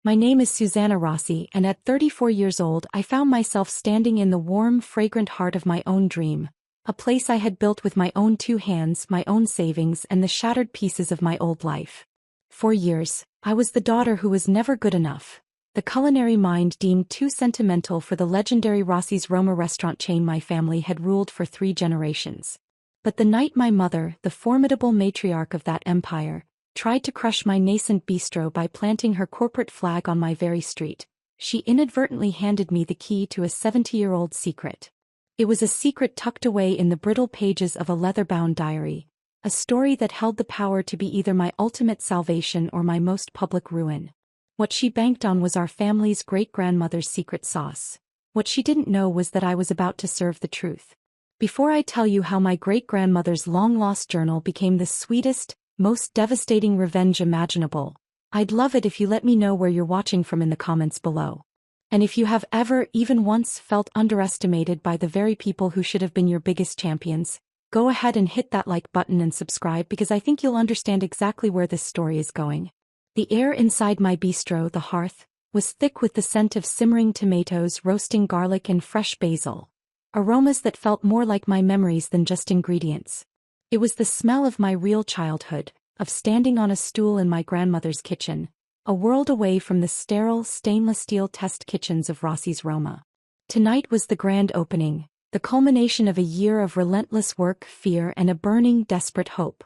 My name is Susanna Rossi, and at 34 years old I found myself standing in the warm, fragrant heart of my own dream, a place I had built with my own two hands, my own savings, and the shattered pieces of my old life. For years, I was the daughter who was never good enough, the culinary mind deemed too sentimental for the legendary Rossi's Roma restaurant chain my family had ruled for 3 generations. But the night my mother, the formidable matriarch of that empire, tried to crush my nascent bistro by planting her corporate flag on my very street, she inadvertently handed me the key to a 70-year-old secret. It was a secret tucked away in the brittle pages of a leather-bound diary, a story that held the power to be either my ultimate salvation or my most public ruin. What she banked on was our family's great-grandmother's secret sauce. What she didn't know was that I was about to serve the truth. Before I tell you how my great-grandmother's long-lost journal became the sweetest, most devastating revenge imaginable, I'd love it if you let me know where you're watching from in the comments below. And if you have ever, even once, felt underestimated by the very people who should have been your biggest champions, go ahead and hit that like button and subscribe because I think you'll understand exactly where this story is going. The air inside my bistro, the hearth, was thick with the scent of simmering tomatoes, roasting garlic, and fresh basil. Aromas that felt more like my memories than just ingredients. It was the smell of my real childhood, of standing on a stool in my grandmother's kitchen, a world away from the sterile stainless steel test kitchens of Rossi's Roma. Tonight was the grand opening, the culmination of a year of relentless work, fear, and a burning, desperate hope.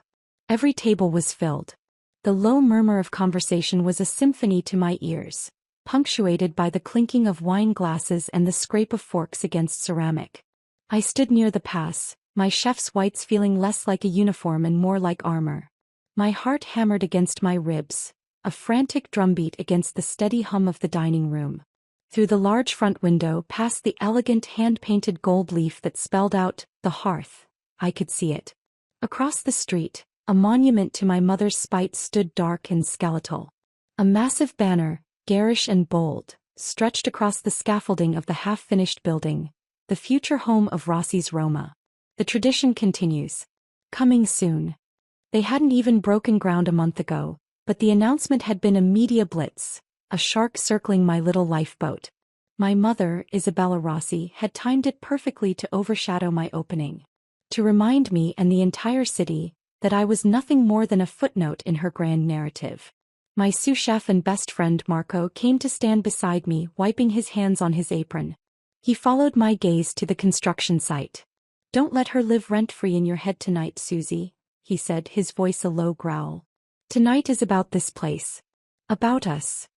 Every table was filled. The low murmur of conversation was a symphony to my ears, punctuated by the clinking of wine glasses and the scrape of forks against ceramic. I stood near the pass, my chef's whites feeling less like a uniform and more like armor. My heart hammered against my ribs, a frantic drumbeat against the steady hum of the dining room. Through the large front window, past the elegant hand-painted gold leaf that spelled out, "The Hearth," I could see it. Across the street, a monument to my mother's spite stood dark and skeletal. A massive banner, garish and bold, stretched across the scaffolding of the half-finished building, the future home of Rossi's Roma. The tradition continues. Coming soon. They hadn't even broken ground a month ago, but the announcement had been a media blitz, a shark circling my little lifeboat. My mother, Isabella Rossi, had timed it perfectly to overshadow my opening. To remind me and the entire city that I was nothing more than a footnote in her grand narrative. My sous chef and best friend Marco came to stand beside me, wiping his hands on his apron. He followed my gaze to the construction site. "Don't let her live rent-free in your head tonight, Susie," he said, his voice a low growl. "Tonight is about this place. About us."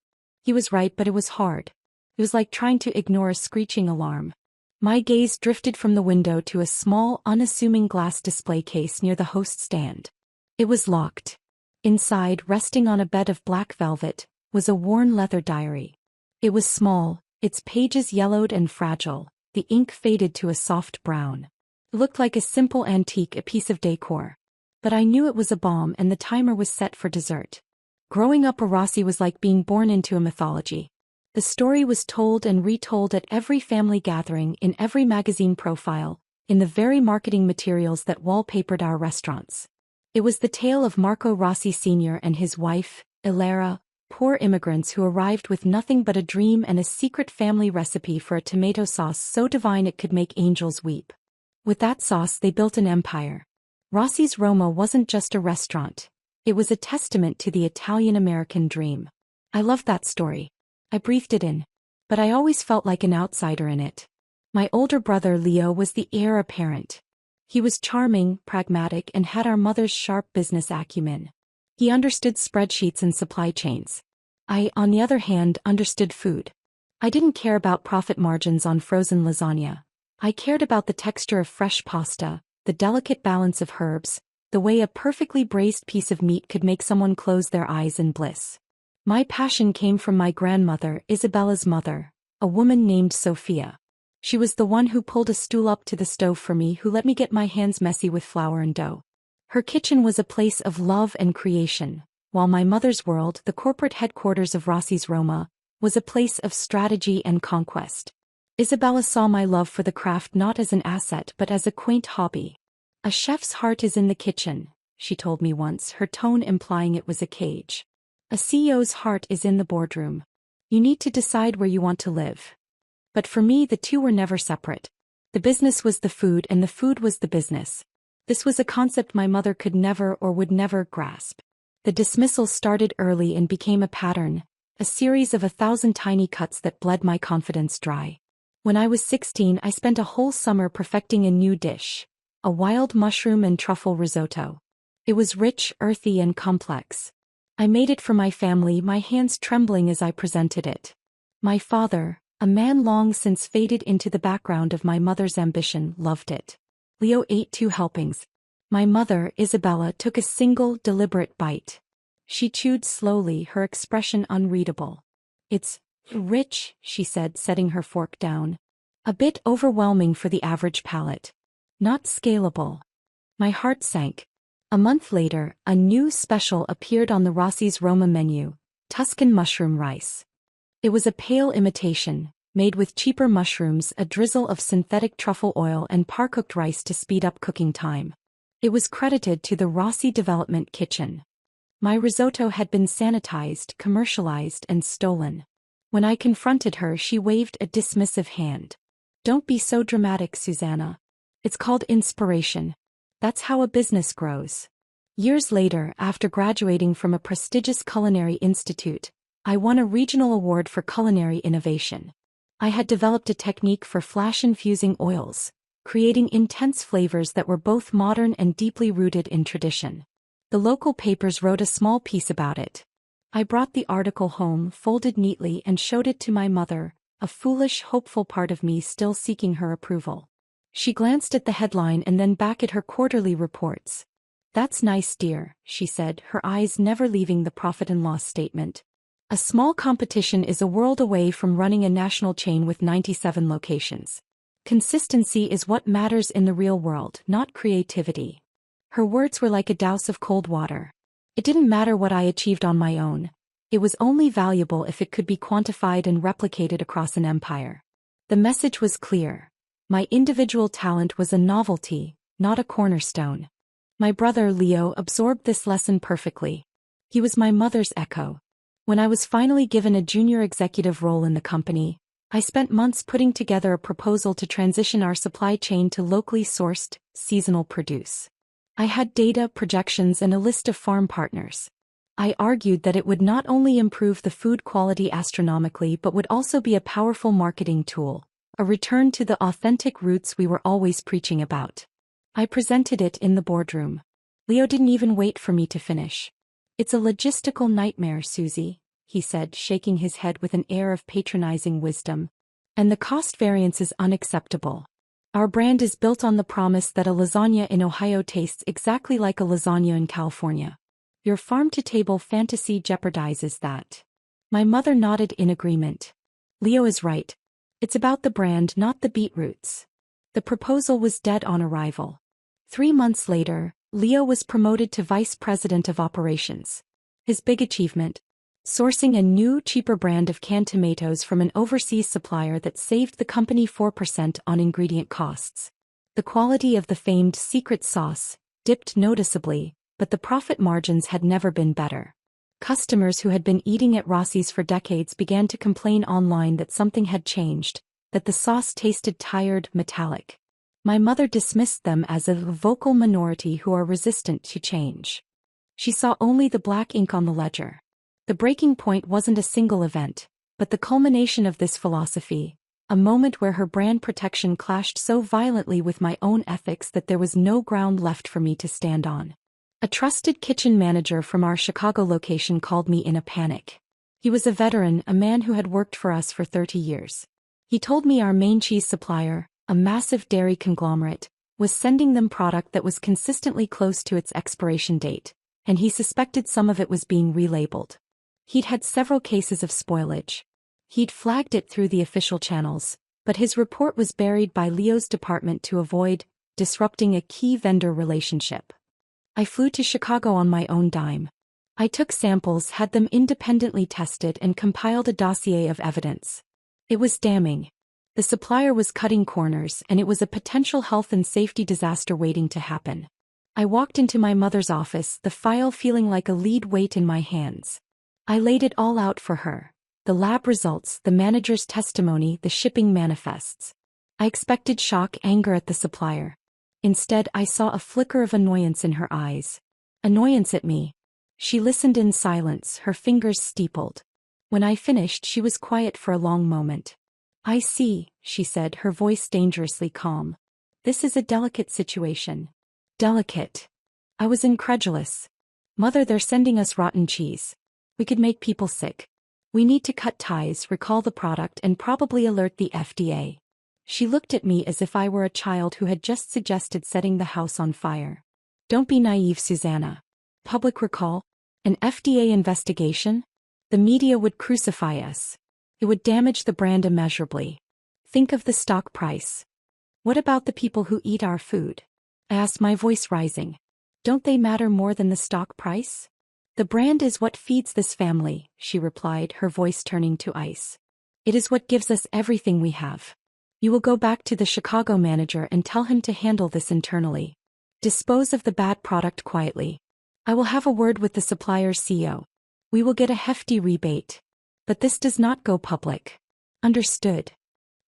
He was right, but it was hard. It was like trying to ignore a screeching alarm. My gaze drifted from the window to a small, unassuming glass display case near the host stand. It was locked. Inside, resting on a bed of black velvet, was a worn leather diary. It was small, its pages yellowed and fragile, the ink faded to a soft brown. It looked like a simple antique, a piece of decor. But I knew it was a bomb, and the timer was set for dessert. Growing up a Rossi was like being born into a mythology. The story was told and retold at every family gathering, in every magazine profile, in the very marketing materials that wallpapered our restaurants. It was the tale of Marco Rossi Sr. and his wife, Ilera, poor immigrants who arrived with nothing but a dream and a secret family recipe for a tomato sauce so divine it could make angels weep. With that sauce they built an empire. Rossi's Roma wasn't just a restaurant. It was a testament to the Italian-American dream. I loved that story. I breathed it in. But I always felt like an outsider in it. My older brother Leo was the heir apparent. He was charming, pragmatic, and had our mother's sharp business acumen. He understood spreadsheets and supply chains. I, on the other hand, understood food. I didn't care about profit margins on frozen lasagna. I cared about the texture of fresh pasta, the delicate balance of herbs, the way a perfectly braised piece of meat could make someone close their eyes in bliss. My passion came from my grandmother, Isabella's mother, a woman named Sophia. She was the one who pulled a stool up to the stove for me, who let me get my hands messy with flour and dough. Her kitchen was a place of love and creation, while my mother's world, the corporate headquarters of Rossi's Roma, was a place of strategy and conquest. Isabella saw my love for the craft not as an asset but as a quaint hobby. "A chef's heart is in the kitchen," she told me once, her tone implying it was a cage. "A CEO's heart is in the boardroom." You need to decide where you want to live. But for me, the two were never separate. The business was the food and the food was the business. This was a concept my mother could never or would never grasp. The dismissal started early and became a pattern, a series of 1,000 tiny cuts that bled my confidence dry. When I was 16, I spent a whole summer perfecting a new dish, a wild mushroom and truffle risotto. It was rich, earthy, and complex. I made it for my family, my hands trembling as I presented it. My father, a man long since faded into the background of my mother's ambition, loved it. Leo ate 2 helpings. My mother, Isabella, took a single, deliberate bite. She chewed slowly, her expression unreadable. "It's rich," she said, setting her fork down. "A bit overwhelming for the average palate. Not scalable." My heart sank. A month later, a new special appeared on the Rossi's Roma menu, Tuscan mushroom rice. It was a pale imitation, made with cheaper mushrooms, a drizzle of synthetic truffle oil, and par-cooked rice to speed up cooking time. It was credited to the Rossi Development Kitchen. My risotto had been sanitized, commercialized, and stolen. When I confronted her, she waved a dismissive hand. "Don't be so dramatic, Susanna. It's called inspiration. That's how a business grows." Years later, after graduating from a prestigious culinary institute, I won a regional award for culinary innovation. I had developed a technique for flash-infusing oils, creating intense flavors that were both modern and deeply rooted in tradition. The local papers wrote a small piece about it. I brought the article home, folded neatly, and showed it to my mother, a foolish, hopeful part of me still seeking her approval. She glanced at the headline and then back at her quarterly reports. "That's nice, dear," she said, her eyes never leaving the profit and loss statement. "A small competition is a world away from running a national chain with 97 locations. Consistency is what matters in the real world, not creativity." Her words were like a douse of cold water. It didn't matter what I achieved on my own. It was only valuable if it could be quantified and replicated across an empire. The message was clear. My individual talent was a novelty, not a cornerstone. My brother Leo absorbed this lesson perfectly. He was my mother's echo. When I was finally given a junior executive role in the company, I spent months putting together a proposal to transition our supply chain to locally sourced, seasonal produce. I had data, projections, and a list of farm partners. I argued that it would not only improve the food quality astronomically but would also be a powerful marketing tool, a return to the authentic roots we were always preaching about. I presented it in the boardroom. Leo didn't even wait for me to finish. "It's a logistical nightmare, Susie," he said, shaking his head with an air of patronizing wisdom. "And the cost variance is unacceptable. Our brand is built on the promise that a lasagna in Ohio tastes exactly like a lasagna in California. Your farm-to-table fantasy jeopardizes that." My mother nodded in agreement. "Leo is right. It's about the brand, not the beetroots." The proposal was dead on arrival. 3 months later, Leo was promoted to vice president of operations. His big achievement? Sourcing a new, cheaper brand of canned tomatoes from an overseas supplier that saved the company 4% on ingredient costs. The quality of the famed secret sauce dipped noticeably, but the profit margins had never been better. Customers who had been eating at Rossi's for decades began to complain online that something had changed, that the sauce tasted tired, metallic. My mother dismissed them as a vocal minority who are resistant to change. She saw only the black ink on the ledger. The breaking point wasn't a single event, but the culmination of this philosophy, a moment where her brand protection clashed so violently with my own ethics that there was no ground left for me to stand on. A trusted kitchen manager from our Chicago location called me in a panic. He was a veteran, a man who had worked for us for 30 years. He told me our main cheese supplier, a massive dairy conglomerate, was sending them product that was consistently close to its expiration date, and he suspected some of it was being relabeled. He'd had several cases of spoilage. He'd flagged it through the official channels, but his report was buried by Leo's department to avoid disrupting a key vendor relationship. I flew to Chicago on my own dime. I took samples, had them independently tested, and compiled a dossier of evidence. It was damning. The supplier was cutting corners, and it was a potential health and safety disaster waiting to happen. I walked into my mother's office, the file feeling like a lead weight in my hands. I laid it all out for her. The lab results, the manager's testimony, the shipping manifests. I expected shock, anger at the supplier. Instead, I saw a flicker of annoyance in her eyes. Annoyance at me. She listened in silence, her fingers steepled. When I finished, she was quiet for a long moment. I see, she said, her voice dangerously calm. This is a delicate situation. Delicate. I was incredulous. Mother, they're sending us rotten cheese. We could make people sick. We need to cut ties, recall the product, and probably alert the FDA. She looked at me as if I were a child who had just suggested setting the house on fire. Don't be naive, Susanna. Public recall? An FDA investigation? The media would crucify us. It would damage the brand immeasurably. Think of the stock price. What about the people who eat our food? I asked, my voice rising. Don't they matter more than the stock price? The brand is what feeds this family, she replied, her voice turning to ice. It is what gives us everything we have. You will go back to the Chicago manager and tell him to handle this internally. Dispose of the bad product quietly. I will have a word with the supplier's CEO. We will get a hefty rebate. But this does not go public. Understood.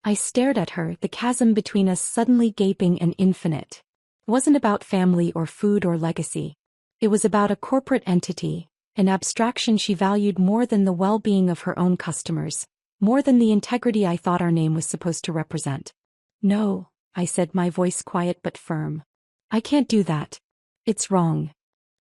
I stared at her, the chasm between us suddenly gaping and infinite. It wasn't about family or food or legacy. It was about a corporate entity, an abstraction she valued more than the well-being of her own customers, more than the integrity I thought our name was supposed to represent. No, I said, my voice quiet but firm. I can't do that. It's wrong.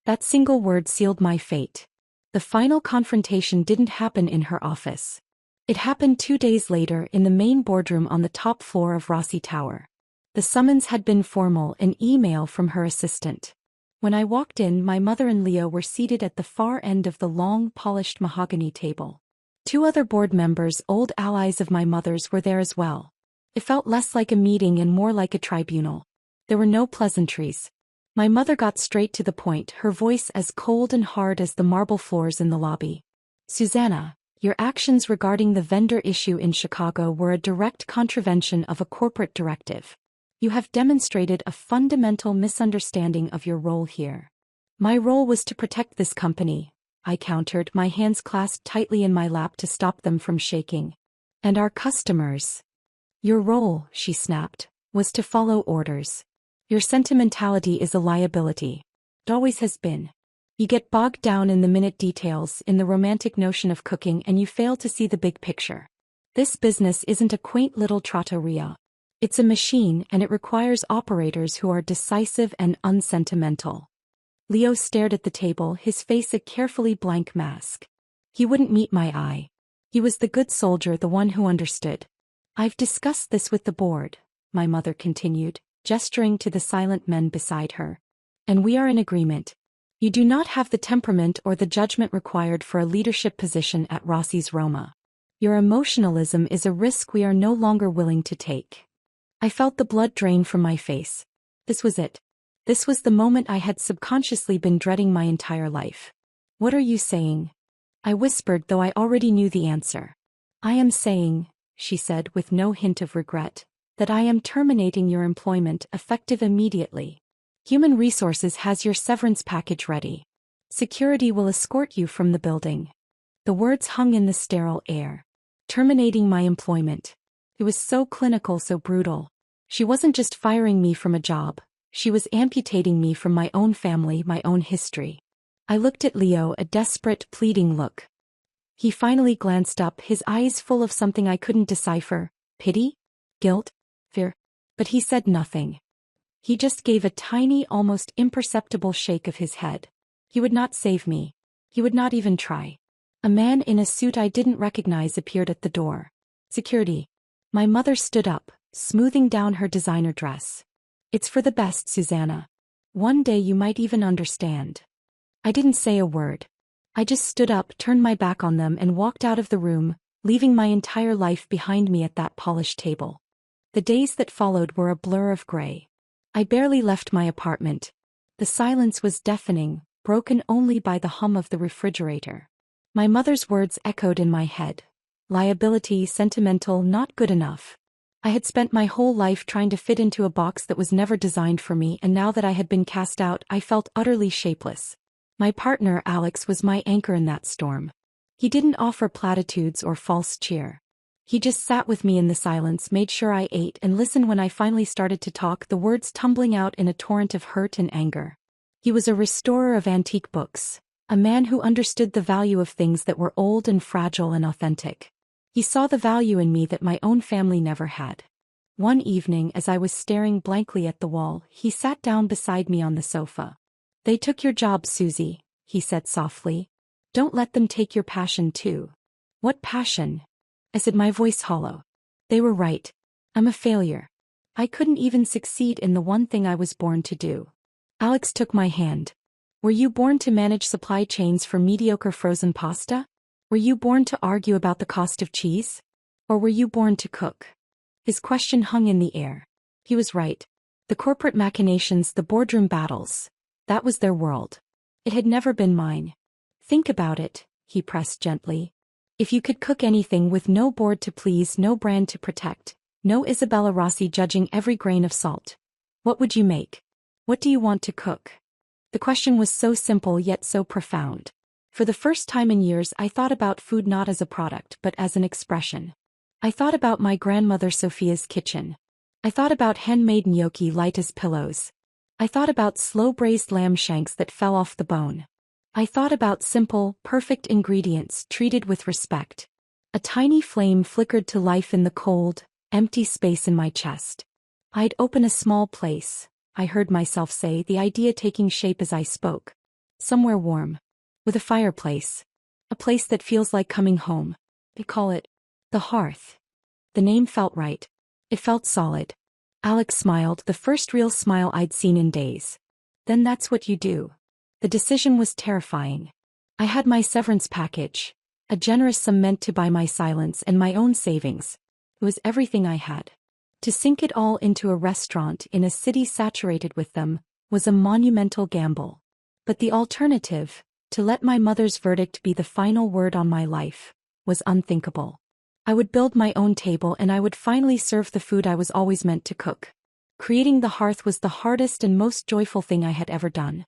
That single word sealed my fate. The final confrontation didn't happen in her office. It happened 2 days later in the main boardroom on the top floor of Rossi Tower. The summons had been formal, an email from her assistant. When I walked in, my mother and Leo were seated at the far end of the long, polished mahogany table. 2 other board members, old allies of my mother's, were there as well. It felt less like a meeting and more like a tribunal. There were no pleasantries. My mother got straight to the point, her voice as cold and hard as the marble floors in the lobby. Susanna, your actions regarding the vendor issue in Chicago were a direct contravention of a corporate directive. You have demonstrated a fundamental misunderstanding of your role here. My role was to protect this company, I countered, my hands clasped tightly in my lap to stop them from shaking. And our customers. Your role, she snapped, was to follow orders. Your sentimentality is a liability. It always has been. You get bogged down in the minute details, in the romantic notion of cooking, and you fail to see the big picture. This business isn't a quaint little trattoria. It's a machine, and it requires operators who are decisive and unsentimental. Leo stared at the table, his face a carefully blank mask. He wouldn't meet my eye. He was the good soldier, the one who understood. I've discussed this with the board, my mother continued, gesturing to the silent men beside her. And we are in agreement. You do not have the temperament or the judgment required for a leadership position at Rossi's Roma. Your emotionalism is a risk we are no longer willing to take. I felt the blood drain from my face. This was it. This was the moment I had subconsciously been dreading my entire life. What are you saying? I whispered, though I already knew the answer. I am saying, she said with no hint of regret, that I am terminating your employment, effective immediately. Human Resources has your severance package ready. Security will escort you from the building. The words hung in the sterile air. Terminating my employment. It was so clinical, so brutal. She wasn't just firing me from a job. She was amputating me from my own family, my own history. I looked at Leo, a desperate, pleading look. He finally glanced up, his eyes full of something I couldn't decipher. Pity? Guilt? Fear? But he said nothing. He just gave a tiny, almost imperceptible shake of his head. He would not save me. He would not even try. A man in a suit I didn't recognize appeared at the door. Security. My mother stood up, smoothing down her designer dress. It's for the best, Susanna. One day you might even understand. I didn't say a word. I just stood up, turned my back on them, and walked out of the room, leaving my entire life behind me at that polished table. The days that followed were a blur of gray. I barely left my apartment. The silence was deafening, broken only by the hum of the refrigerator. My mother's words echoed in my head. Liability, sentimental, not good enough. I had spent my whole life trying to fit into a box that was never designed for me, and now that I had been cast out, I felt utterly shapeless. My partner, Alex, was my anchor in that storm. He didn't offer platitudes or false cheer. He just sat with me in the silence, made sure I ate, and listened when I finally started to talk, the words tumbling out in a torrent of hurt and anger. He was a restorer of antique books, a man who understood the value of things that were old and fragile and authentic. He saw the value in me that my own family never had. One evening, as I was staring blankly at the wall, he sat down beside me on the sofa. "They took your job, Susie," he said softly. "Don't let them take your passion too." "What passion?" I said, my voice hollow. "They were right. I'm a failure. I couldn't even succeed in the one thing I was born to do." Alex took my hand. "Were you born to manage supply chains for mediocre frozen pasta? Were you born to argue about the cost of cheese? Or were you born to cook?" His question hung in the air. He was right. The corporate machinations, the boardroom battles. That was their world. It had never been mine. "Think about it," he pressed gently. "If you could cook anything with no board to please, no brand to protect, no Isabella Rossi judging every grain of salt, what would you make? What do you want to cook?" The question was so simple yet so profound. For the first time in years, I thought about food not as a product but as an expression. I thought about my grandmother Sophia's kitchen. I thought about handmade gnocchi light as pillows. I thought about slow-braised lamb shanks that fell off the bone. I thought about simple, perfect ingredients treated with respect. A tiny flame flickered to life in the cold, empty space in my chest. "I'd open a small place," I heard myself say, the idea taking shape as I spoke. "Somewhere warm. With a fireplace. A place that feels like coming home. They call it the hearth." The name felt right. It felt solid. Alex smiled, the first real smile I'd seen in days. "Then that's what you do." The decision was terrifying. I had my severance package, a generous sum meant to buy my silence, and my own savings. It was everything I had. To sink it all into a restaurant in a city saturated with them, was a monumental gamble. But the alternative, to let my mother's verdict be the final word on my life, was unthinkable. I would build my own table and I would finally serve the food I was always meant to cook. Creating the hearth was the hardest and most joyful thing I had ever done.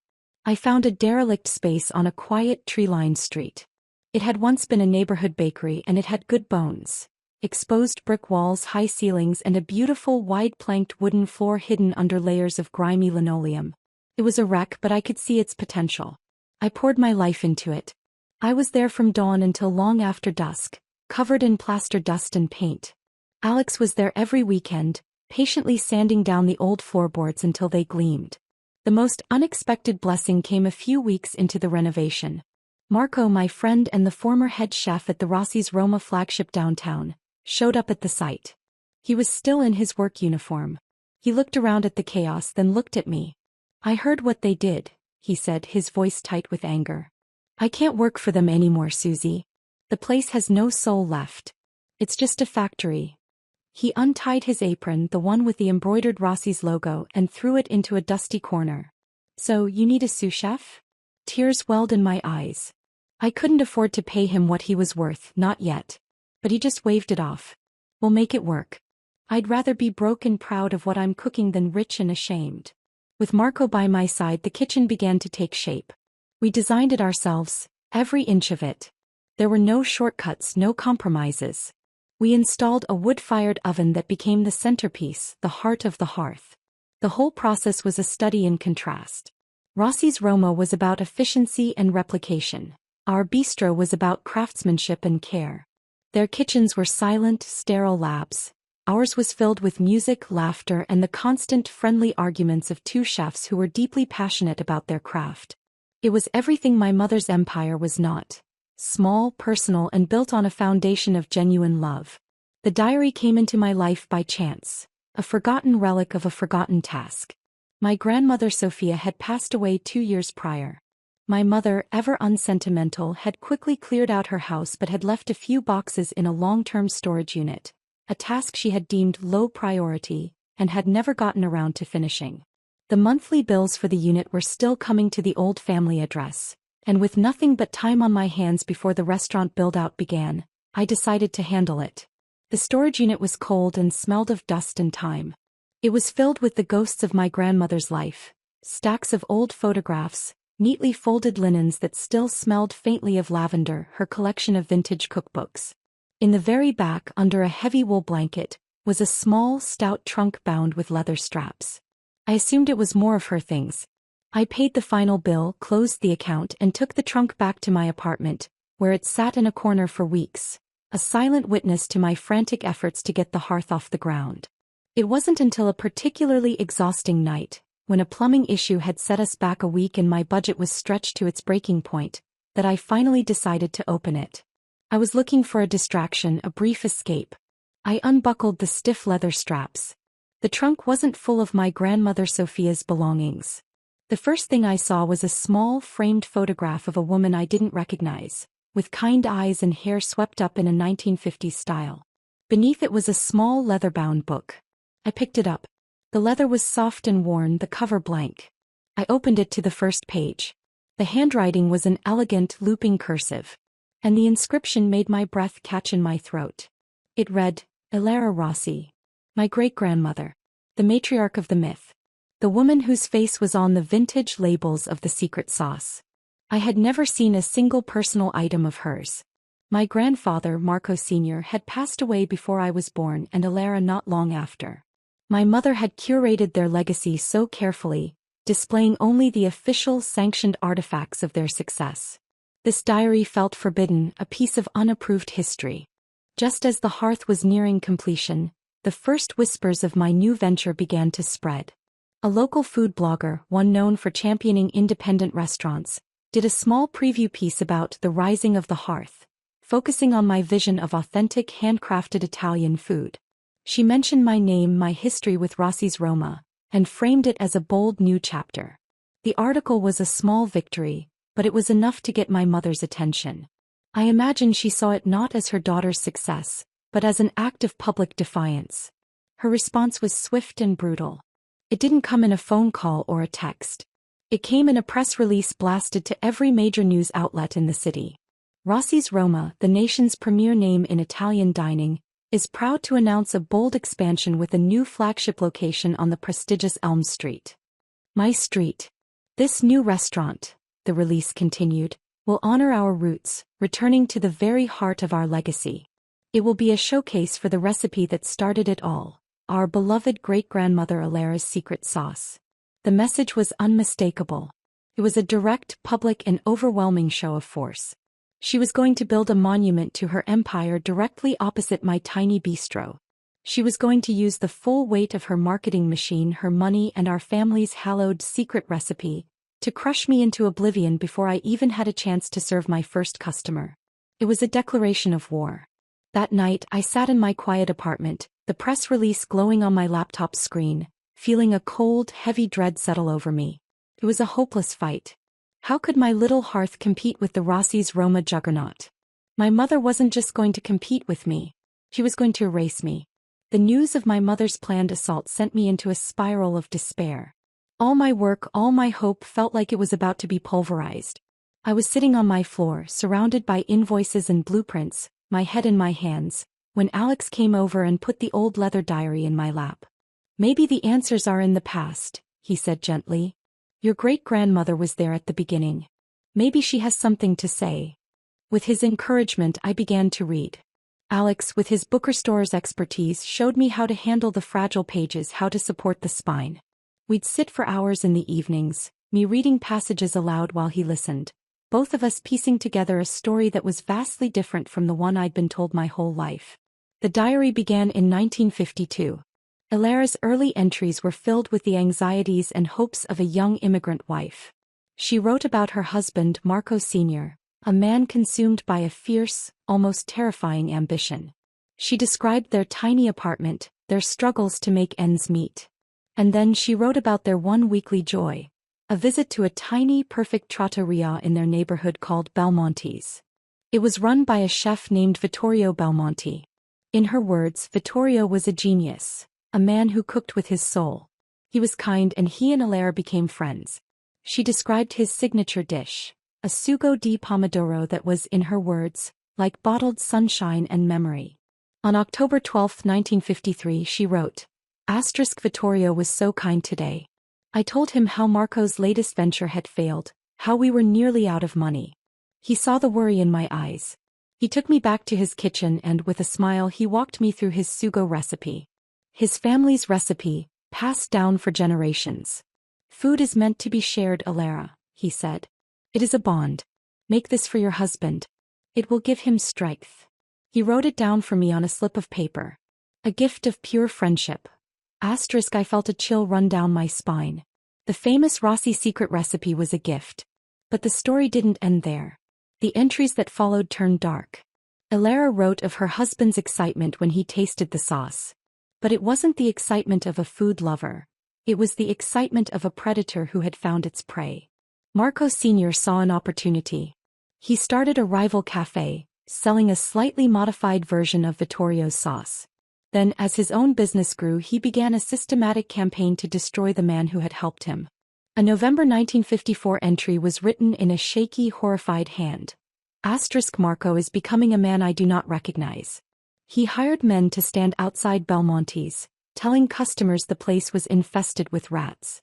I found a derelict space on a quiet, tree-lined street. It had once been a neighborhood bakery, and it had good bones. Exposed brick walls, high ceilings, and a beautiful wide-planked wooden floor hidden under layers of grimy linoleum. It was a wreck, but I could see its potential. I poured my life into it. I was there from dawn until long after dusk, covered in plaster dust and paint. Alex was there every weekend, patiently sanding down the old floorboards until they gleamed. The most unexpected blessing came a few weeks into the renovation. Marco, my friend and the former head chef at the Rossi's Roma flagship downtown, showed up at the site. He was still in his work uniform. He looked around at the chaos, then looked at me. "I heard what they did," he said, his voice tight with anger. "I can't work for them anymore, Susie. The place has no soul left. It's just a factory." He untied his apron, the one with the embroidered Rossi's logo, and threw it into a dusty corner. "So, you need a sous chef?" Tears welled in my eyes. I couldn't afford to pay him what he was worth, not yet. But he just waved it off. "We'll make it work. I'd rather be broke and proud of what I'm cooking than rich and ashamed." With Marco by my side, the kitchen began to take shape. We designed it ourselves, every inch of it. There were no shortcuts, no compromises. We installed a wood-fired oven that became the centerpiece, the heart of the hearth. The whole process was a study in contrast. Rossi's Roma was about efficiency and replication. Our bistro was about craftsmanship and care. Their kitchens were silent, sterile labs. Ours was filled with music, laughter, and the constant friendly arguments of two chefs who were deeply passionate about their craft. It was everything my mother's empire was not. Small, personal, and built on a foundation of genuine love. The diary came into my life by chance, a forgotten relic of a forgotten task. My grandmother Sophia had passed away 2 years prior. My mother, ever unsentimental, had quickly cleared out her house but had left a few boxes in a long-term storage unit, a task she had deemed low priority, and had never gotten around to finishing. The monthly bills for the unit were still coming to the old family address. And with nothing but time on my hands before the restaurant build-out began, I decided to handle it. The storage unit was cold and smelled of dust and time. It was filled with the ghosts of my grandmother's life, stacks of old photographs, neatly folded linens that still smelled faintly of lavender, her collection of vintage cookbooks. In the very back, under a heavy wool blanket, was a small, stout trunk bound with leather straps. I assumed it was more of her things. I paid the final bill, closed the account, and took the trunk back to my apartment, where it sat in a corner for weeks, a silent witness to my frantic efforts to get the hearth off the ground. It wasn't until a particularly exhausting night, when a plumbing issue had set us back a week and my budget was stretched to its breaking point, that I finally decided to open it. I was looking for a distraction, a brief escape. I unbuckled the stiff leather straps. The trunk wasn't full of my grandmother Sophia's belongings. The first thing I saw was a small, framed photograph of a woman I didn't recognize, with kind eyes and hair swept up in a 1950s style. Beneath it was a small leather-bound book. I picked it up. The leather was soft and worn, the cover blank. I opened it to the first page. The handwriting was an elegant, looping cursive, and the inscription made my breath catch in my throat. It read, Elara Rossi. My great-grandmother. The matriarch of the myth. The woman whose face was on the vintage labels of the secret sauce. I had never seen a single personal item of hers. My grandfather, Marco Sr., had passed away before I was born, and Elara not long after. My mother had curated their legacy so carefully, displaying only the official sanctioned artifacts of their success. This diary felt forbidden, a piece of unapproved history. Just as the hearth was nearing completion, the first whispers of my new venture began to spread. A local food blogger, one known for championing independent restaurants, did a small preview piece about the rising of the hearth, focusing on my vision of authentic handcrafted Italian food. She mentioned my name, my history with Rossi's Roma, and framed it as a bold new chapter. The article was a small victory, but it was enough to get my mother's attention. I imagine she saw it not as her daughter's success, but as an act of public defiance. Her response was swift and brutal. It didn't come in a phone call or a text. It came in a press release blasted to every major news outlet in the city. Rossi's Roma, the nation's premier name in Italian dining, is proud to announce a bold expansion with a new flagship location on the prestigious Elm Street. My street. This new restaurant, the release continued, will honor our roots, returning to the very heart of our legacy. It will be a showcase for the recipe that started it all, our beloved great-grandmother Elara's secret sauce. The message was unmistakable. It was a direct, public, and overwhelming show of force. She was going to build a monument to her empire directly opposite my tiny bistro. She was going to use the full weight of her marketing machine, her money, and our family's hallowed secret recipe to crush me into oblivion before I even had a chance to serve my first customer. It was a declaration of war. That night, I sat in my quiet apartment, the press release glowing on my laptop screen, feeling a cold, heavy dread settle over me. It was a hopeless fight. How could my little hearth compete with the Rossi's Roma juggernaut? My mother wasn't just going to compete with me. She was going to erase me. The news of my mother's planned assault sent me into a spiral of despair. All my work, all my hope felt like it was about to be pulverized. I was sitting on my floor, surrounded by invoices and blueprints, my head in my hands, when Alex came over and put the old leather diary in my lap. Maybe the answers are in the past, he said gently. Your great-grandmother was there at the beginning. Maybe she has something to say. With his encouragement, I began to read. Alex, with his bookstore's expertise, showed me how to handle the fragile pages, how to support the spine. We'd sit for hours in the evenings, me reading passages aloud while he listened, both of us piecing together a story that was vastly different from the one I'd been told my whole life. The diary began in 1952. Elara's early entries were filled with the anxieties and hopes of a young immigrant wife. She wrote about her husband, Marco Sr., a man consumed by a fierce, almost terrifying ambition. She described their tiny apartment, their struggles to make ends meet. And then she wrote about their one weekly joy, a visit to a tiny, perfect trattoria in their neighborhood called Belmonte's. It was run by a chef named Vittorio Belmonte. In her words, Vittorio was a genius. A man who cooked with his soul. He was kind and he and Elara became friends. She described his signature dish, a sugo di pomodoro that was, in her words, like bottled sunshine and memory. On October 12, 1953, she wrote, Vittorio was so kind today. I told him how Marco's latest venture had failed, How we were nearly out of money. He saw the worry in my eyes. He took me back to his kitchen and with a smile he walked me through his sugo recipe. His family's recipe, passed down for generations. Food is meant to be shared, Alara, he said. It is a bond. Make this for your husband. It will give him strength. He wrote it down for me on a slip of paper. A gift of pure friendship. I felt a chill run down my spine. The famous Rossi secret recipe was a gift. But the story didn't end there. The entries that followed turned dark. Alara wrote of her husband's excitement when he tasted the sauce. But it wasn't the excitement of a food lover. It was the excitement of a predator who had found its prey. Marco Sr. saw an opportunity. He started a rival cafe, selling a slightly modified version of Vittorio's sauce. Then, as his own business grew, he began a systematic campaign to destroy the man who had helped him. A November 1954 entry was written in a shaky, horrified hand. Marco is becoming a man I do not recognize. He hired men to stand outside Belmonte's, telling customers the place was infested with rats.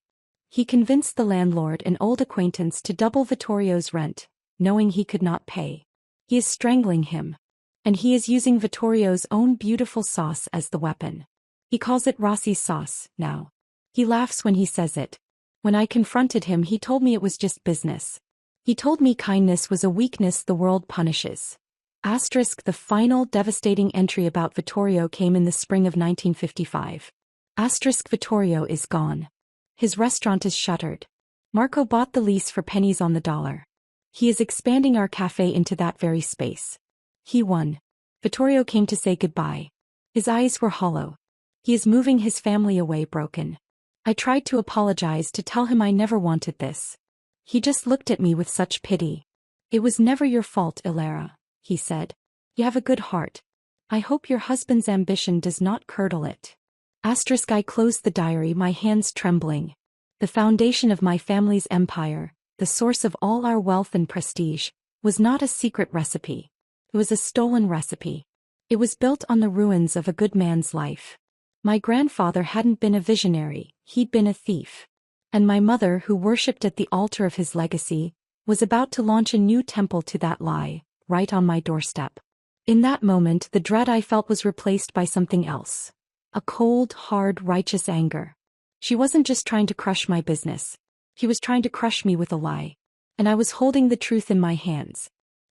He convinced the landlord, an old acquaintance, to double Vittorio's rent, knowing he could not pay. He is strangling him. And he is using Vittorio's own beautiful sauce as the weapon. He calls it Rossi's sauce, now. He laughs when he says it. When I confronted him, he told me it was just business. He told me kindness was a weakness the world punishes. The final devastating entry about Vittorio came in the spring of 1955. Vittorio is gone. His restaurant is shuttered. Marco bought the lease for pennies on the dollar. He is expanding our cafe into that very space. He won. Vittorio came to say goodbye. His eyes were hollow. He is moving his family away broken. I tried to apologize, to tell him I never wanted this. He just looked at me with such pity. It was never your fault, Alara, he said. You have a good heart. I hope your husband's ambition does not curdle it. I closed the diary, my hands trembling. The foundation of my family's empire, the source of all our wealth and prestige, was not a secret recipe. It was a stolen recipe. It was built on the ruins of a good man's life. My grandfather hadn't been a visionary, he'd been a thief. And my mother, who worshipped at the altar of his legacy, was about to launch a new temple to that lie, right on my doorstep. In that moment, the dread I felt was replaced by something else. A cold, hard, righteous anger. She wasn't just trying to crush my business. She was trying to crush me with a lie. And I was holding the truth in my hands.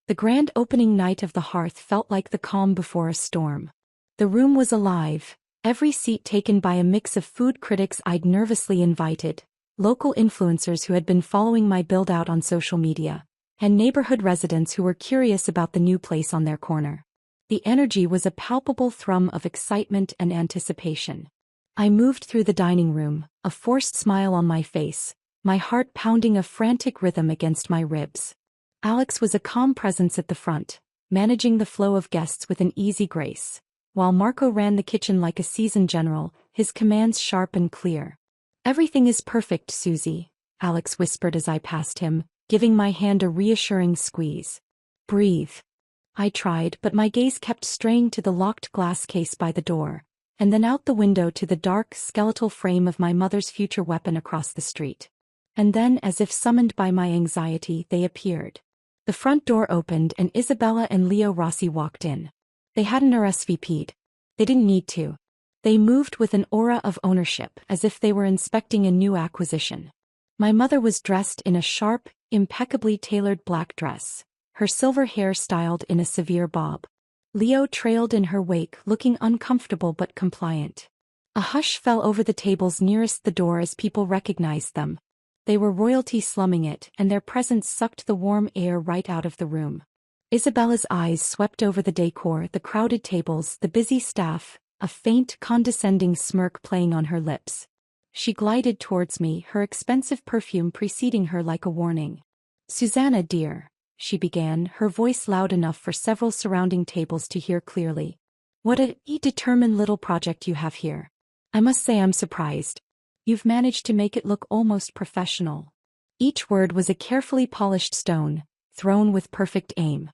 The grand opening night of the Hearth felt like the calm before a storm. The room was alive, every seat taken by a mix of food critics I'd nervously invited, local influencers who had been following my build-out on social media, and neighborhood residents who were curious about the new place on their corner. The energy was a palpable thrum of excitement and anticipation. I moved through the dining room, a forced smile on my face, my heart pounding a frantic rhythm against my ribs. Alex was a calm presence at the front, managing the flow of guests with an easy grace, while Marco ran the kitchen like a seasoned general, his commands sharp and clear. "Everything is perfect, Susie," Alex whispered as I passed him, giving my hand a reassuring squeeze. "Breathe." I tried, but my gaze kept straying to the locked glass case by the door, and then out the window to the dark, skeletal frame of my mother's future weapon across the street. And then, as if summoned by my anxiety, they appeared. The front door opened and Isabella and Leo Rossi walked in. They hadn't RSVP'd. They didn't need to. They moved with an aura of ownership, as if they were inspecting a new acquisition. My mother was dressed in a sharp, impeccably tailored black dress, her silver hair styled in a severe bob. Leo trailed in her wake, looking uncomfortable but compliant. A hush fell over the tables nearest the door as people recognized them. They were royalty slumming it, and their presence sucked the warm air right out of the room. Isabella's eyes swept over the decor, the crowded tables, the busy staff, a faint, condescending smirk playing on her lips. She glided towards me, her expensive perfume preceding her like a warning. "Susanna, dear," she began, her voice loud enough for several surrounding tables to hear clearly. "What a determined little project you have here. I must say I'm surprised. You've managed to make it look almost professional." Each word was a carefully polished stone, thrown with perfect aim.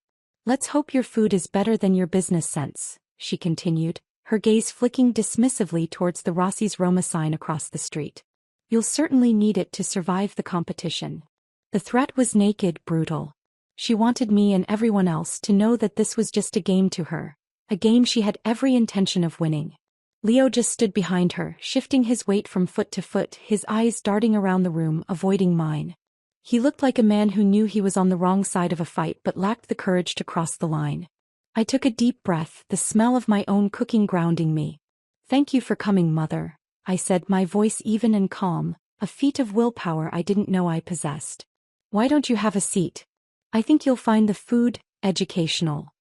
"Let's hope your food is better than your business sense," she continued, her gaze flicking dismissively towards the Rossi's Roma sign across the street. "You'll certainly need it to survive the competition." The threat was naked, brutal. She wanted me and everyone else to know that this was just a game to her. A game she had every intention of winning. Leo just stood behind her, shifting his weight from foot to foot, his eyes darting around the room, avoiding mine. He looked like a man who knew he was on the wrong side of a fight but lacked the courage to cross the line. I took a deep breath, the smell of my own cooking grounding me. "Thank you for coming, Mother," I said, my voice even and calm, a feat of willpower I didn't know I possessed. "Why don't you have a seat? I think you'll find the food educational."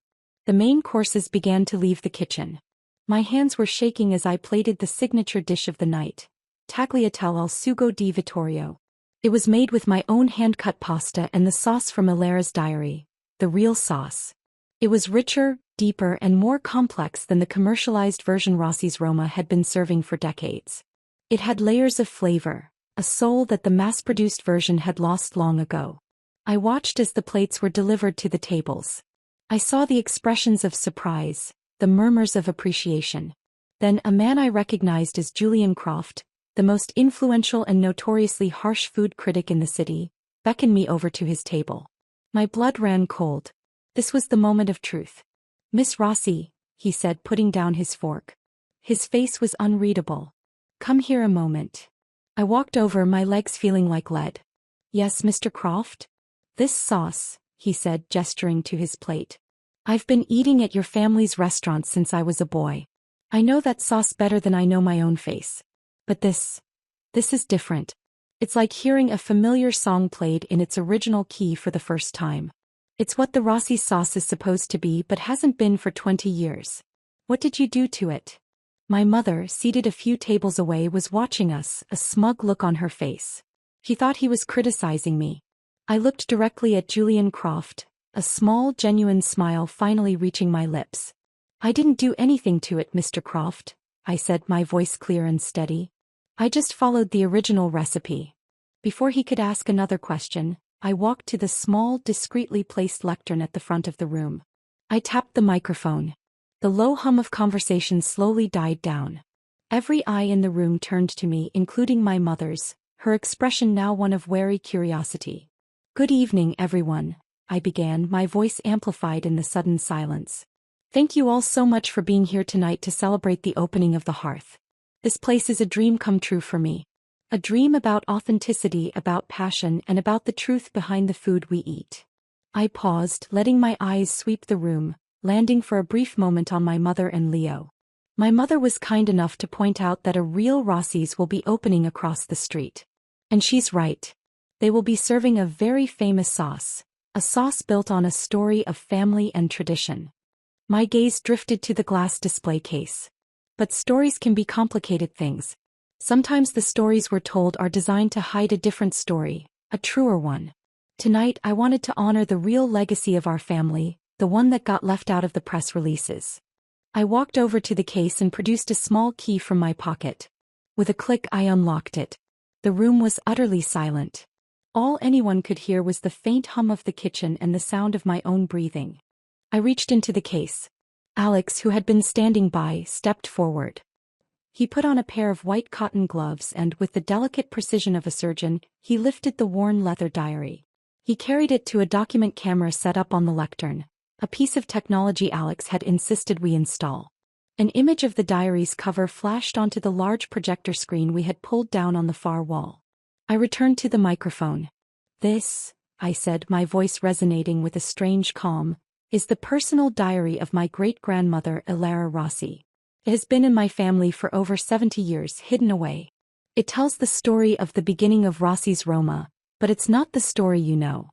The main courses began to leave the kitchen. My hands were shaking as I plated the signature dish of the night, tagliatelle al sugo di Vittorio. It was made with my own hand-cut pasta and the sauce from Ilara's diary, the real sauce. It was richer, deeper and more complex than the commercialized version Rossi's Roma had been serving for decades. It had layers of flavor, a soul that the mass-produced version had lost long ago. I watched as the plates were delivered to the tables. I saw the expressions of surprise, the murmurs of appreciation. Then a man I recognized as Julian Croft, the most influential and notoriously harsh food critic in the city, beckoned me over to his table. My blood ran cold. This was the moment of truth. "Miss Rossi," he said, putting down his fork. His face was unreadable. "Come here a moment." I walked over, my legs feeling like lead. "Yes, Mr. Croft?" "This sauce," he said, gesturing to his plate. "I've been eating at your family's restaurant since I was a boy. I know that sauce better than I know my own face. But this is different. It's like hearing a familiar song played in its original key for the first time. It's what the Rossi sauce is supposed to be but hasn't been for 20 years. What did you do to it?" My mother, seated a few tables away, was watching us, a smug look on her face. She thought he was criticizing me. I looked directly at Julian Croft, a small, genuine smile finally reaching my lips. "I didn't do anything to it, Mr. Croft," I said, my voice clear and steady. "I just followed the original recipe." Before he could ask another question, I walked to the small, discreetly placed lectern at the front of the room. I tapped the microphone. The low hum of conversation slowly died down. Every eye in the room turned to me, including my mother's, her expression now one of wary curiosity. "Good evening, everyone," I began, my voice amplified in the sudden silence. "Thank you all so much for being here tonight to celebrate the opening of the Hearth. This place is a dream come true for me. A dream about authenticity, about passion, and about the truth behind the food we eat." I paused, letting my eyes sweep the room, landing for a brief moment on my mother and Leo. My mother was kind enough to point out that a real Rossi's will be opening across the street. And she's right. They will be serving a very famous sauce, a sauce built on a story of family and tradition. My gaze drifted to the glass display case. But stories can be complicated things. Sometimes the stories we're told are designed to hide a different story, a truer one. Tonight I wanted to honor the real legacy of our family, the one that got left out of the press releases. I walked over to the case and produced a small key from my pocket. With a click I unlocked it. The room was utterly silent. All anyone could hear was the faint hum of the kitchen and the sound of my own breathing. I reached into the case. Alex, who had been standing by, stepped forward. He put on a pair of white cotton gloves and, with the delicate precision of a surgeon, he lifted the worn leather diary. He carried it to a document camera set up on the lectern, a piece of technology Alex had insisted we install. An image of the diary's cover flashed onto the large projector screen we had pulled down on the far wall. I returned to the microphone. "This," I said, my voice resonating with a strange calm, "is the personal diary of my great-grandmother Ilara Rossi. It has been in my family for over 70 years, hidden away. It tells the story of the beginning of Rossi's Roma, but it's not the story you know."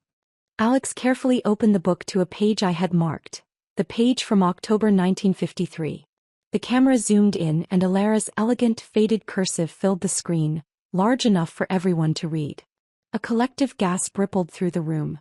Alex carefully opened the book to a page I had marked, the page from October 1953. The camera zoomed in and Ilara's elegant, faded cursive filled the screen, large enough for everyone to read. A collective gasp rippled through the room.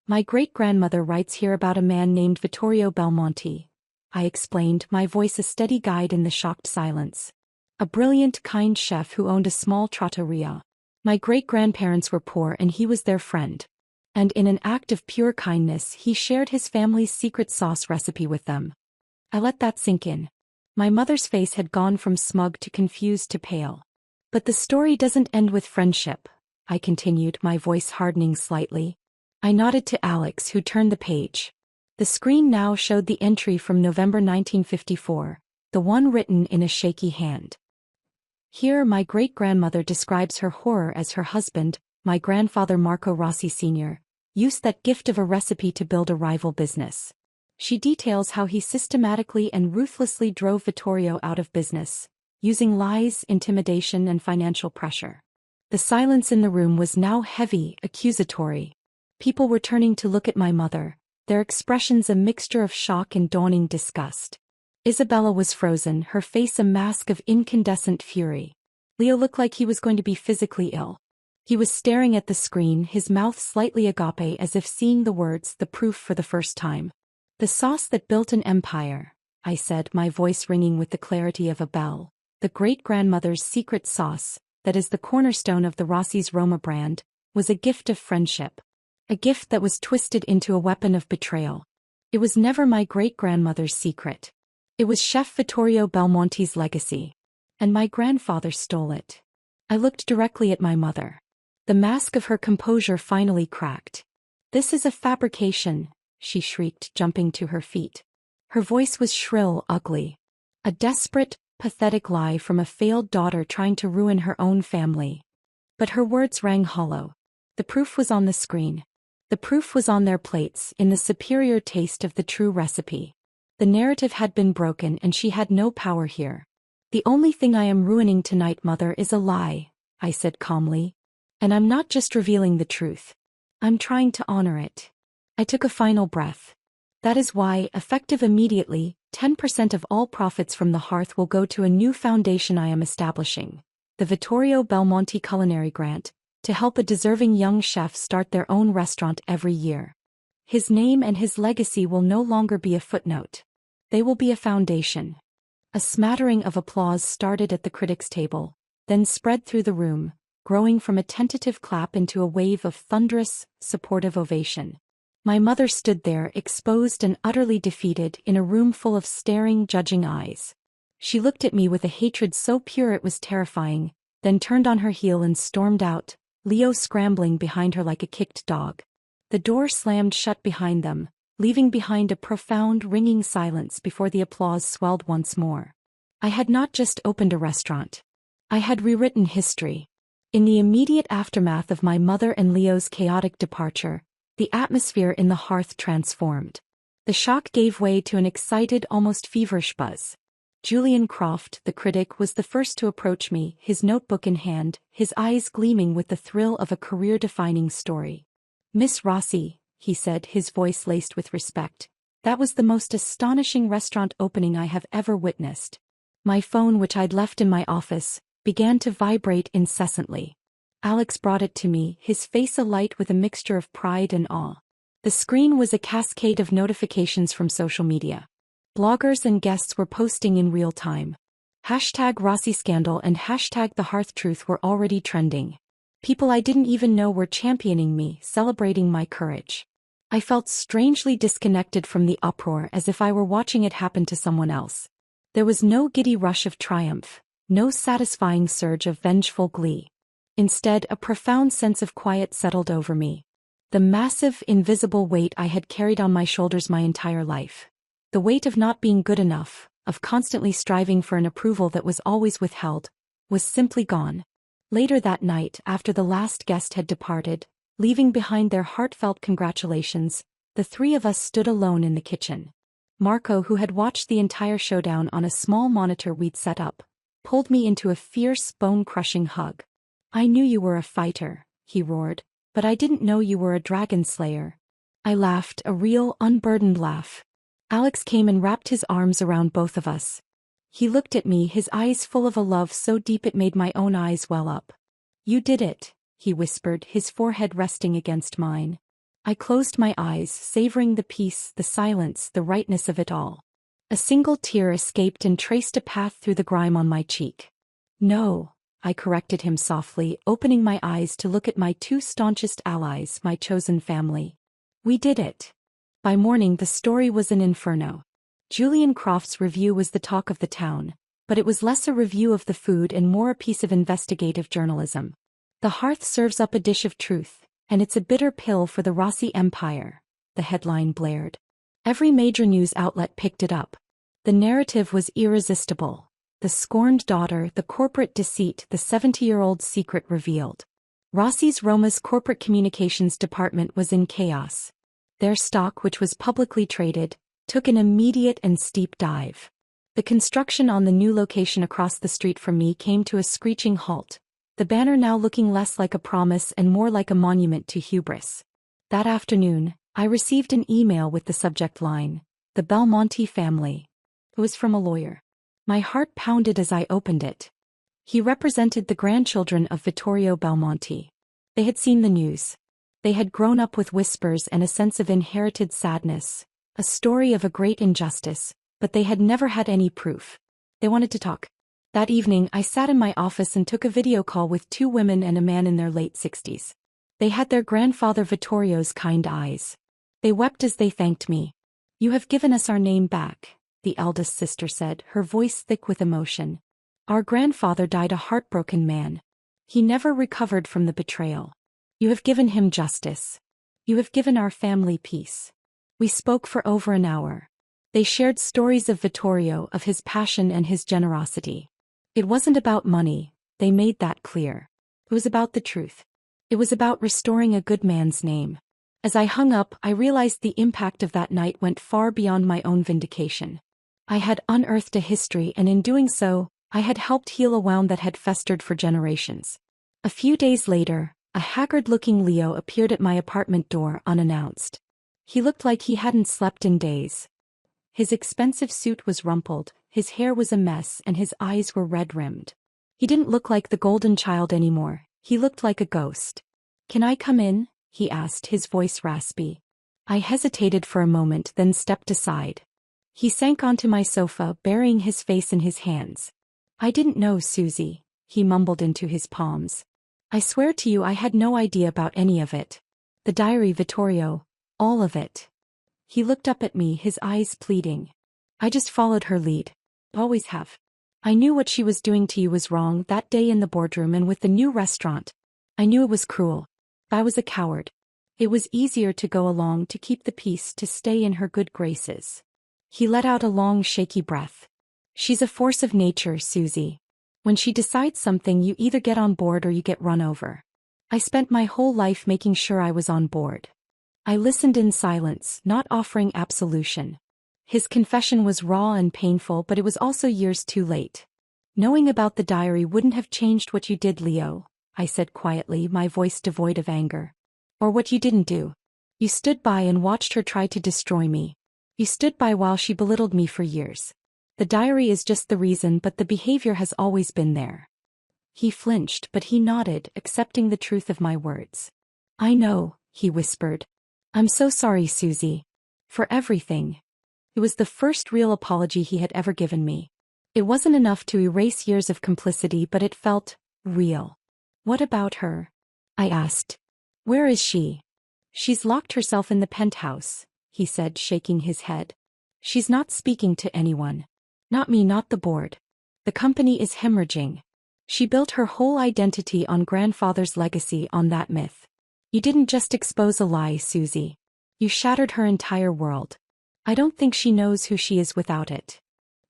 "My great-grandmother writes here about a man named Vittorio Belmonte," I explained, my voice a steady guide in the shocked silence. "A brilliant, kind chef who owned a small trattoria. My great-grandparents were poor and he was their friend. And in an act of pure kindness he shared his family's secret sauce recipe with them." I let that sink in. My mother's face had gone from smug to confused to pale. "But the story doesn't end with friendship," I continued, my voice hardening slightly. I nodded to Alex, who turned the page. The screen now showed the entry from November 1954, the one written in a shaky hand. Here my great-grandmother describes her horror as her husband, my grandfather Marco Rossi Sr., used that gift of a recipe to build a rival business. She details how he systematically and ruthlessly drove Vittorio out of business, using lies, intimidation, and financial pressure. The silence in the room was now heavy, accusatory. People were turning to look at my mother, their expressions a mixture of shock and dawning disgust. Isabella was frozen, her face a mask of incandescent fury. Leo looked like he was going to be physically ill. He was staring at the screen, his mouth slightly agape as if seeing the words, the proof, for the first time. The sauce that built an empire, I said, my voice ringing with the clarity of a bell. The great-grandmother's secret sauce, that is the cornerstone of the Rossi's Roma brand, was a gift of friendship. A gift that was twisted into a weapon of betrayal. It was never my great-grandmother's secret. It was Chef Vittorio Belmonte's legacy. And my grandfather stole it. I looked directly at my mother. The mask of her composure finally cracked. "This is a fabrication," she shrieked, jumping to her feet. Her voice was shrill, ugly. A desperate, pathetic lie from a failed daughter trying to ruin her own family. But her words rang hollow. The proof was on the screen. The proof was on their plates, in the superior taste of the true recipe. The narrative had been broken and she had no power here. "The only thing I am ruining tonight, Mother, is a lie," I said calmly. "And I'm not just revealing the truth. I'm trying to honor it." I took a final breath. "That is why, effective immediately, 10% of all profits from the hearth will go to a new foundation I am establishing, the Vittorio Belmonte Culinary Grant, to help a deserving young chef start their own restaurant every year. His name and his legacy will no longer be a footnote. They will be a foundation." A smattering of applause started at the critics' table, then spread through the room, growing from a tentative clap into a wave of thunderous, supportive ovation. My mother stood there, exposed and utterly defeated, in a room full of staring, judging eyes. She looked at me with a hatred so pure it was terrifying, then turned on her heel and stormed out, Leo scrambling behind her like a kicked dog. The door slammed shut behind them, leaving behind a profound, ringing silence before the applause swelled once more. I had not just opened a restaurant. I had rewritten history. In the immediate aftermath of my mother and Leo's chaotic departure, the atmosphere in the hearth transformed. The shock gave way to an excited, almost feverish buzz. Julian Croft, the critic, was the first to approach me, his notebook in hand, his eyes gleaming with the thrill of a career-defining story. "Miss Rossi," he said, his voice laced with respect, "that was the most astonishing restaurant opening I have ever witnessed." My phone, which I'd left in my office, began to vibrate incessantly. Alex brought it to me, his face alight with a mixture of pride and awe. The screen was a cascade of notifications from social media. Bloggers and guests were posting in real time. #RossiScandal and #TheHearthTruth were already trending. People I didn't even know were championing me, celebrating my courage. I felt strangely disconnected from the uproar, as if I were watching it happen to someone else. There was no giddy rush of triumph, no satisfying surge of vengeful glee. Instead, a profound sense of quiet settled over me. The massive, invisible weight I had carried on my shoulders my entire life. The weight of not being good enough, of constantly striving for an approval that was always withheld, was simply gone. Later that night, after the last guest had departed, leaving behind their heartfelt congratulations, the three of us stood alone in the kitchen. Marco, who had watched the entire showdown on a small monitor we'd set up, pulled me into a fierce, bone-crushing hug. "I knew you were a fighter," he roared, "but I didn't know you were a dragon slayer." I laughed, a real, unburdened laugh. Alex came and wrapped his arms around both of us. He looked at me, his eyes full of a love so deep it made my own eyes well up. "You did it," he whispered, his forehead resting against mine. I closed my eyes, savoring the peace, the silence, the rightness of it all. A single tear escaped and traced a path through the grime on my cheek. "No," I corrected him softly, opening my eyes to look at my two staunchest allies, my chosen family. "We did it." By morning the story was an inferno. Julian Croft's review was the talk of the town, but it was less a review of the food and more a piece of investigative journalism. "The hearth serves up a dish of truth, and it's a bitter pill for the Rossi empire," the headline blared. Every major news outlet picked it up. The narrative was irresistible. The scorned daughter, the corporate deceit, the 70-year-old secret revealed. Rossi's Roma's corporate communications department was in chaos. Their stock, which was publicly traded, took an immediate and steep dive. The construction on the new location across the street from me came to a screeching halt, the banner now looking less like a promise and more like a monument to hubris. That afternoon, I received an email with the subject line, "The Belmonte family." It was from a lawyer. My heart pounded as I opened it. He represented the grandchildren of Vittorio Belmonte. They had seen the news. They had grown up with whispers and a sense of inherited sadness, a story of a great injustice, but they had never had any proof. They wanted to talk. That evening, I sat in my office and took a video call with two women and a man in their late 60s. They had their grandfather Vittorio's kind eyes. They wept as they thanked me. "You have given us our name back," the eldest sister said, her voice thick with emotion. "Our grandfather died a heartbroken man. He never recovered from the betrayal. You have given him justice. You have given our family peace." We spoke for over an hour. They shared stories of Vittorio, of his passion and his generosity. It wasn't about money, they made that clear. It was about the truth. It was about restoring a good man's name. As I hung up, I realized the impact of that night went far beyond my own vindication. I had unearthed a history, and in doing so, I had helped heal a wound that had festered for generations. A few days later, a haggard-looking Leo appeared at my apartment door unannounced. He looked like he hadn't slept in days. His expensive suit was rumpled, his hair was a mess, and his eyes were red-rimmed. He didn't look like the golden child anymore, he looked like a ghost. "Can I come in?" he asked, his voice raspy. I hesitated for a moment, then stepped aside. He sank onto my sofa, burying his face in his hands. "I didn't know, Susie," he mumbled into his palms. "I swear to you I had no idea about any of it. The diary, Vittorio, all of it." He looked up at me, his eyes pleading. "I just followed her lead. Always have. I knew what she was doing to you was wrong that day in the boardroom and with the new restaurant. I knew it was cruel. I was a coward. It was easier to go along, to keep the peace, to stay in her good graces." He let out a long, shaky breath. "She's a force of nature, Susie. When she decides something, you either get on board or you get run over. I spent my whole life making sure I was on board." I listened in silence, not offering absolution. His confession was raw and painful, but it was also years too late. "Knowing about the diary wouldn't have changed what you did, Leo," I said quietly, my voice devoid of anger. "Or what you didn't do. You stood by and watched her try to destroy me. You stood by while she belittled me for years. The diary is just the reason, but the behavior has always been there." He flinched, but he nodded, accepting the truth of my words. "I know," he whispered. "I'm so sorry, Susie. For everything." It was the first real apology he had ever given me. It wasn't enough to erase years of complicity, but it felt real. "What about her?" I asked. "Where is she?" "She's locked herself in the penthouse," he said, shaking his head. "She's not speaking to anyone. Not me, not the board. The company is hemorrhaging. She built her whole identity on grandfather's legacy, on that myth. You didn't just expose a lie, Susie. You shattered her entire world. I don't think she knows who she is without it."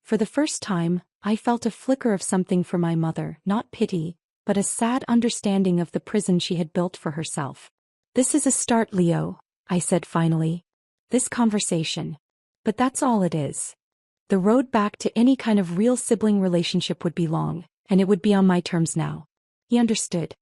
For the first time, I felt a flicker of something for my mother, not pity, but a sad understanding of the prison she had built for herself. "This is a start, Leo," I said finally. "This conversation. But that's all it is. The road back to any kind of real sibling relationship would be long, and it would be on my terms now." He understood.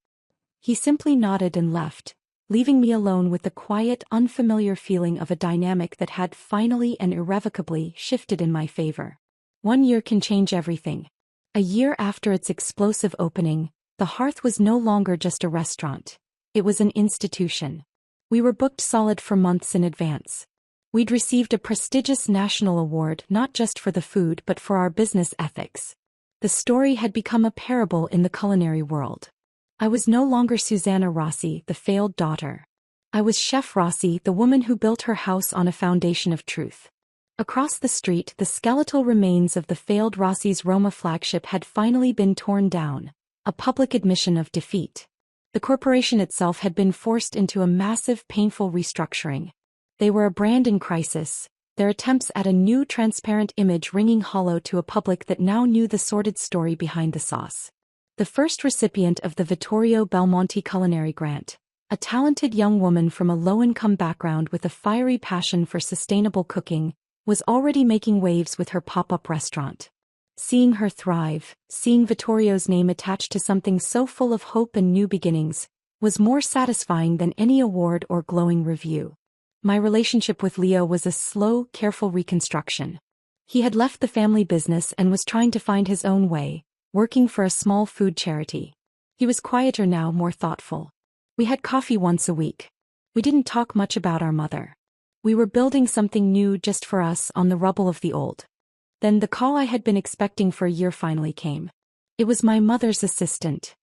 He simply nodded and left, leaving me alone with the quiet, unfamiliar feeling of a dynamic that had finally and irrevocably shifted in my favor. 1 year can change everything. A year after its explosive opening, the Hearth was no longer just a restaurant. It was an institution. We were booked solid for months in advance. We'd received a prestigious national award not just for the food but for our business ethics. The story had become a parable in the culinary world. I was no longer Susanna Rossi, the failed daughter. I was Chef Rossi, the woman who built her house on a foundation of truth. Across the street, the skeletal remains of the failed Rossi's Roma flagship had finally been torn down, a public admission of defeat. The corporation itself had been forced into a massive, painful restructuring. They were a brand in crisis, their attempts at a new transparent image ringing hollow to a public that now knew the sordid story behind the sauce. The first recipient of the Vittorio Belmonte Culinary Grant, a talented young woman from a low-income background with a fiery passion for sustainable cooking, was already making waves with her pop-up restaurant. Seeing her thrive, seeing Vittorio's name attached to something so full of hope and new beginnings, was more satisfying than any award or glowing review. My relationship with Leo was a slow, careful reconstruction. He had left the family business and was trying to find his own way, working for a small food charity. He was quieter now, more thoughtful. We had coffee once a week. We didn't talk much about our mother. We were building something new just for us on the rubble of the old. Then the call I had been expecting for a year finally came. It was my mother's assistant.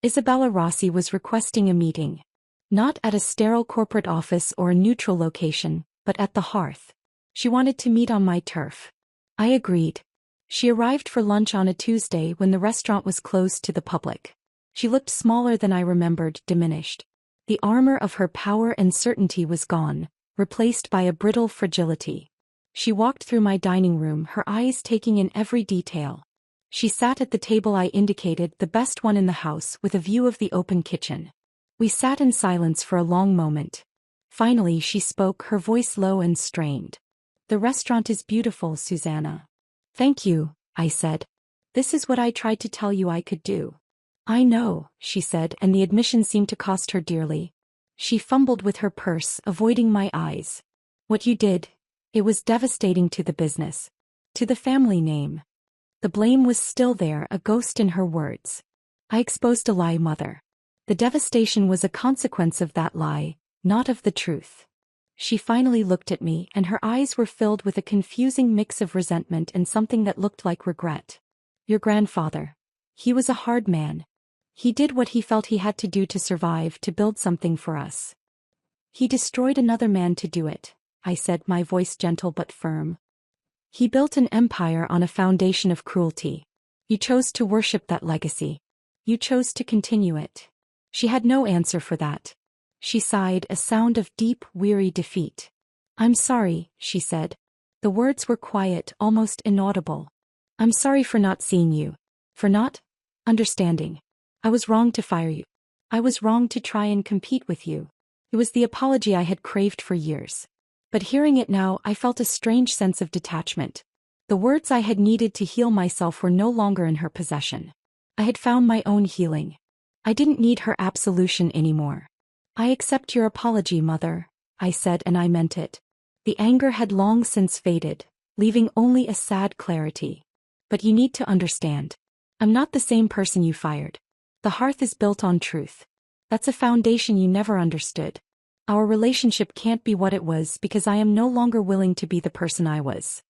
Isabella Rossi was requesting a meeting. Not at a sterile corporate office or a neutral location, but at the hearth. She wanted to meet on my turf. I agreed. She arrived for lunch on a Tuesday when the restaurant was closed to the public. She looked smaller than I remembered, diminished. The armor of her power and certainty was gone, replaced by a brittle fragility. She walked through my dining room, her eyes taking in every detail. She sat at the table I indicated, the best one in the house, with a view of the open kitchen. We sat in silence for a long moment. Finally she spoke, her voice low and strained. "The restaurant is beautiful, Susanna." "Thank you," I said. "This is what I tried to tell you I could do." "I know," she said, and the admission seemed to cost her dearly. She fumbled with her purse, avoiding my eyes. "What you did, it was devastating to the business. To the family name." The blame was still there, a ghost in her words. "I exposed a lie, Mother. The devastation was a consequence of that lie, not of the truth." She finally looked at me, and her eyes were filled with a confusing mix of resentment and something that looked like regret. "Your grandfather. He was a hard man. He did what he felt he had to do to survive, to build something for us. He destroyed another man to do it," I said, my voice gentle but firm. "He built an empire on a foundation of cruelty. You chose to worship that legacy. You chose to continue it." She had no answer for that. She sighed, a sound of deep, weary defeat. "I'm sorry," she said. The words were quiet, almost inaudible. "I'm sorry for not seeing you. For not understanding. I was wrong to fire you. I was wrong to try and compete with you." It was the apology I had craved for years. But hearing it now, I felt a strange sense of detachment. The words I had needed to heal myself were no longer in her possession. I had found my own healing. I didn't need her absolution anymore. "I accept your apology, Mother," I said, and I meant it. The anger had long since faded, leaving only a sad clarity. "But you need to understand. I'm not the same person you fired. The hearth is built on truth. That's a foundation you never understood. Our relationship can't be what it was because I am no longer willing to be the person I was."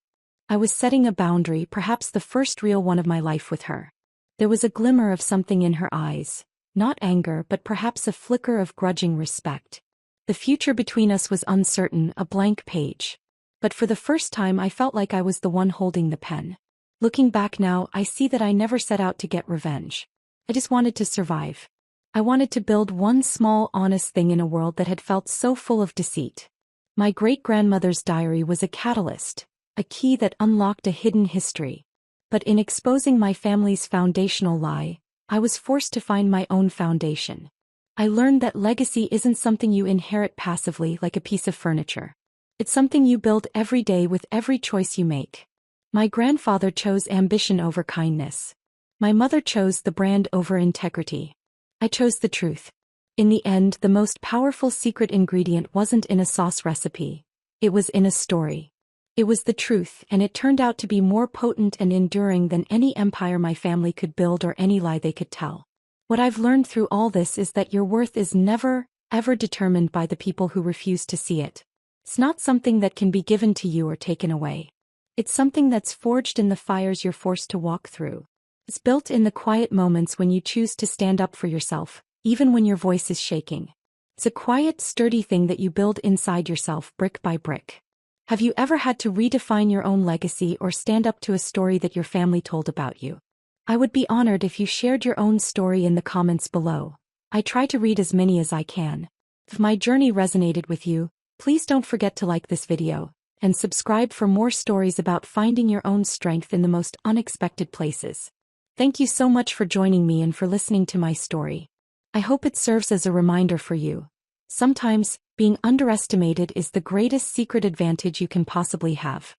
I was setting a boundary, perhaps the first real one of my life with her. There was a glimmer of something in her eyes. Not anger, but perhaps a flicker of grudging respect. The future between us was uncertain, a blank page. But for the first time I felt like I was the one holding the pen. Looking back now, I see that I never set out to get revenge. I just wanted to survive. I wanted to build one small, honest thing in a world that had felt so full of deceit. My great-grandmother's diary was a catalyst, a key that unlocked a hidden history. But in exposing my family's foundational lie, I was forced to find my own foundation. I learned that legacy isn't something you inherit passively like a piece of furniture. It's something you build every day with every choice you make. My grandfather chose ambition over kindness. My mother chose the brand over integrity. I chose the truth. In the end, the most powerful secret ingredient wasn't in a sauce recipe. It was in a story. It was the truth, and it turned out to be more potent and enduring than any empire my family could build or any lie they could tell. What I've learned through all this is that your worth is never, ever determined by the people who refuse to see it. It's not something that can be given to you or taken away. It's something that's forged in the fires you're forced to walk through. It's built in the quiet moments when you choose to stand up for yourself, even when your voice is shaking. It's a quiet, sturdy thing that you build inside yourself brick by brick. Have you ever had to redefine your own legacy or stand up to a story that your family told about you? I would be honored if you shared your own story in the comments below. I try to read as many as I can. If my journey resonated with you, please don't forget to like this video and subscribe for more stories about finding your own strength in the most unexpected places. Thank you so much for joining me and for listening to my story. I hope it serves as a reminder for you. Sometimes, being underestimated is the greatest secret advantage you can possibly have.